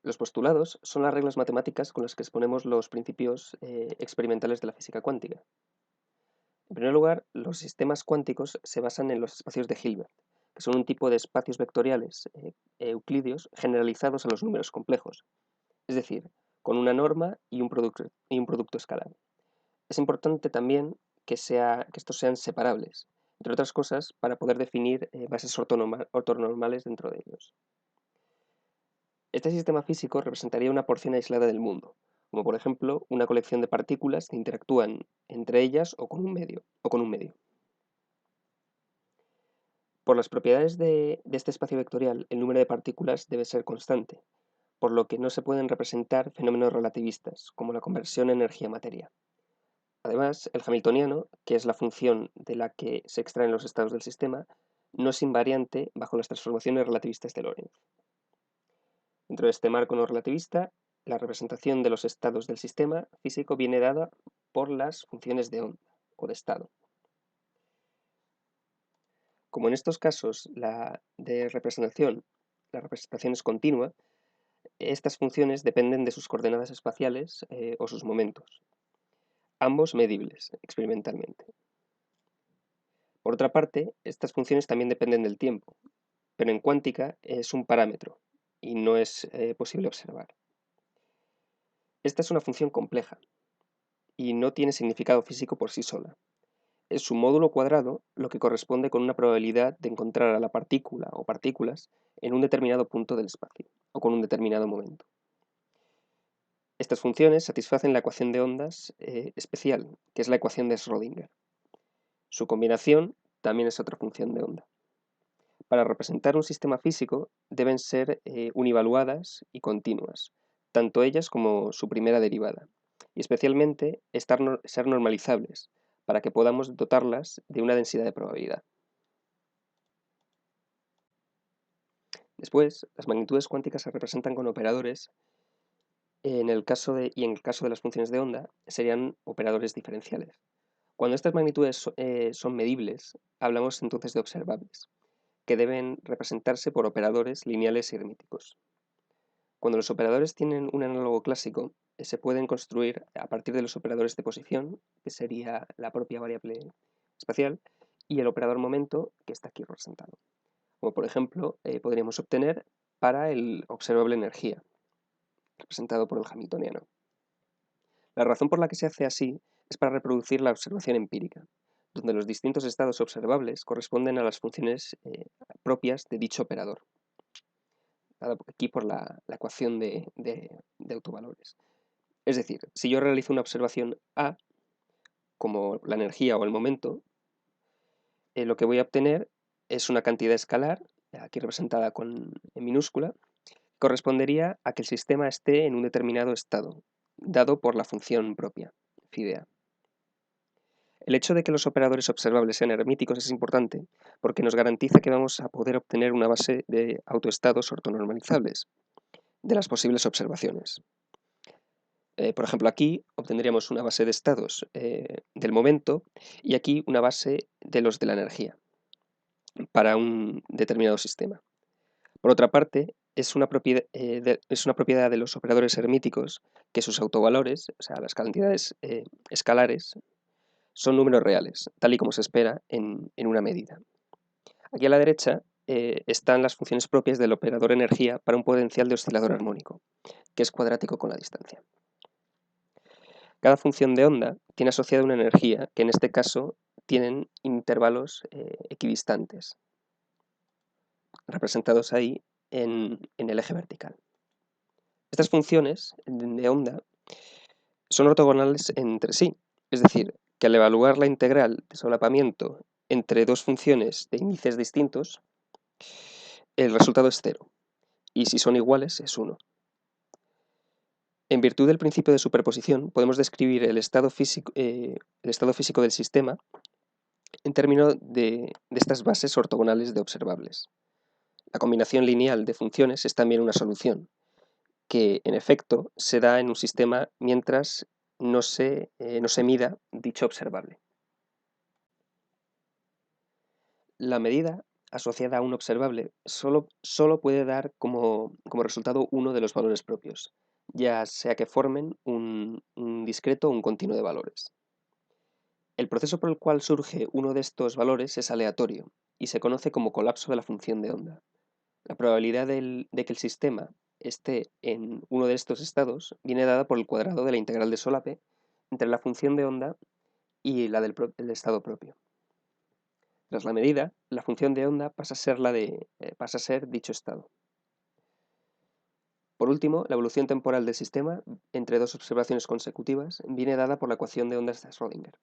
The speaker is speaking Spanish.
Los postulados son las reglas matemáticas con las que exponemos los principios experimentales de la física cuántica. En primer lugar, los sistemas cuánticos se basan en los espacios de Hilbert, que son un tipo de espacios vectoriales euclidios generalizados a los números complejos, es decir, con una norma y un producto escalar. Es importante también que estos sean separables, entre otras cosas, para poder definir bases ortonormales dentro de ellos. Este sistema físico representaría una porción aislada del mundo, como por ejemplo una colección de partículas que interactúan entre ellas o con un medio. Por las propiedades de este espacio vectorial, el número de partículas debe ser constante, por lo que no se pueden representar fenómenos relativistas, como la conversión energía-materia. Además, el hamiltoniano, que es la función de la que se extraen los estados del sistema, no es invariante bajo las transformaciones relativistas de Lorentz. Dentro de este marco no relativista, la representación de los estados del sistema físico viene dada por las funciones de onda o de estado. Como en estos casos la representación es continua, estas funciones dependen de sus coordenadas espaciales o sus momentos, ambos medibles experimentalmente. Por otra parte, estas funciones también dependen del tiempo, pero en cuántica es un parámetro y no es posible observar. Esta es una función compleja y no tiene significado físico por sí sola. Es su módulo cuadrado lo que corresponde con una probabilidad de encontrar a la partícula o partículas en un determinado punto del espacio o con un determinado momento. Estas funciones satisfacen la ecuación de ondas especial, que es la ecuación de Schrödinger. Su combinación también es otra función de onda. Para representar un sistema físico deben ser univaluadas y continuas, tanto ellas como su primera derivada, y especialmente ser normalizables, para que podamos dotarlas de una densidad de probabilidad. Después, las magnitudes cuánticas se representan con operadores, y en el caso de las funciones de onda serían operadores diferenciales. Cuando estas magnitudes son medibles, hablamos entonces de observables, que deben representarse por operadores lineales y hermíticos. Cuando los operadores tienen un análogo clásico, se pueden construir a partir de los operadores de posición, que sería la propia variable espacial, y el operador momento, que está aquí representado. Como por ejemplo, podríamos obtener para el observable energía, representado por el hamiltoniano. La razón por la que se hace así es para reproducir la observación empírica, donde los distintos estados observables corresponden a las funciones propias de dicho operador, dado aquí por la ecuación de autovalores. Es decir, si yo realizo una observación A, como la energía o el momento, lo que voy a obtener es una cantidad escalar, aquí representada en minúscula, correspondería a que el sistema esté en un determinado estado, dado por la función propia, φ. El hecho de que los operadores observables sean hermíticos es importante porque nos garantiza que vamos a poder obtener una base de autoestados ortonormalizables de las posibles observaciones. Por ejemplo, aquí obtendríamos una base de estados del momento y aquí una base de los de la energía para un determinado sistema. Por otra parte, es una propiedad de los operadores hermíticos que sus autovalores, o sea, las cantidades escalares, son números reales, tal y como se espera en una medida. Aquí a la derecha están las funciones propias del operador energía para un potencial de oscilador armónico, que es cuadrático con la distancia. Cada función de onda tiene asociada una energía, que en este caso tienen intervalos equidistantes, representados ahí en el eje vertical. Estas funciones de onda son ortogonales entre sí, es decir, que al evaluar la integral de solapamiento entre dos funciones de índices distintos, el resultado es 0, y si son iguales es 1. En virtud del principio de superposición, podemos describir el estado físico del sistema en términos de estas bases ortogonales de observables. La combinación lineal de funciones es también una solución, que en efecto se da en un sistema mientras no se mida dicho observable. La medida asociada a un observable solo puede dar como resultado uno de los valores propios, ya sea que formen un discreto o un continuo de valores. El proceso por el cual surge uno de estos valores es aleatorio y se conoce como colapso de la función de onda. La probabilidad de que el sistema esté en uno de estos estados viene dada por el cuadrado de la integral de Solape entre la función de onda y la del estado propio. Tras la medida, la función de onda pasa a ser dicho estado. Por último, la evolución temporal del sistema entre dos observaciones consecutivas viene dada por la ecuación de ondas de Schrödinger.